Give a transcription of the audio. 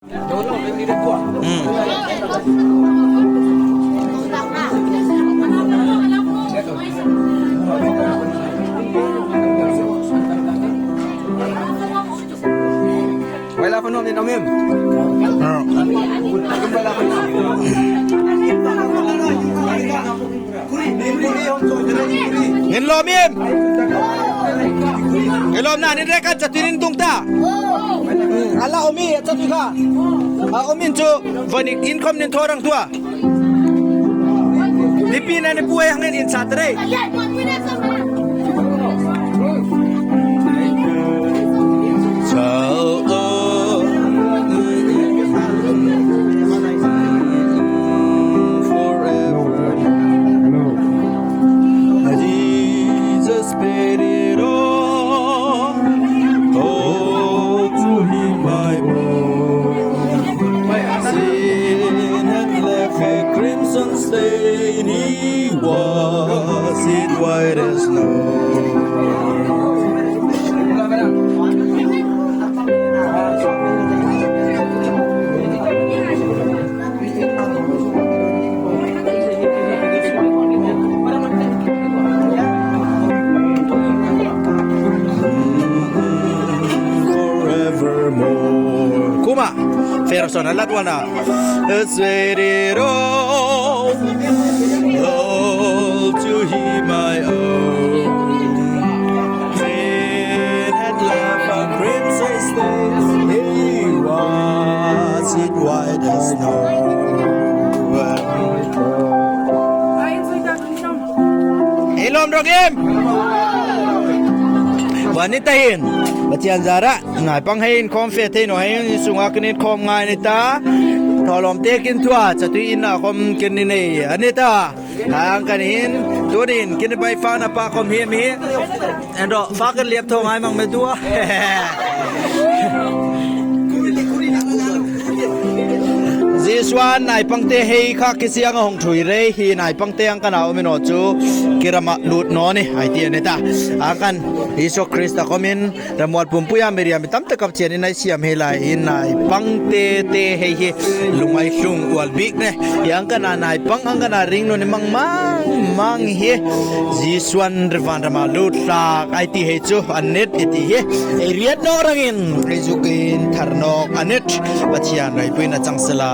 Wala pa nung inomim. Nilomim. Nilom na nirekat sa tinintong ta. Ala omi at sa tuka. Omin cho vanik income nin thorang tua. Lipina ni buhay hangin in satre. Ferson alatwana sweet all to him my own sin had left a crimson stain he was it white as snow Ilom dogim wanitahin Batian Zara, Naipanghei Chatui no hayin sungakin kom ngai nita, tholom tekin tua Chatui ina kom kinini anita, ang kanin turin kinibai fa na pa kom hi mi, ando fakan liap thong ai mang medua. Ziswan Naipanghei kha kisiang hong thui re hi Naipanghei ang kanao mino chu kirama lut no ni ai ti anita, akan Iso Krista komin ramwal pumpuya meria mitam tekap chen inai siam helai inai pangte te hei lungai hlung wal big ne yang kana nai pang ang kana ring no ni mang he jiswan revan rama lut la it he chu anet iti he eriat no rangin rizukin tharnok anet bachian rai puina changsala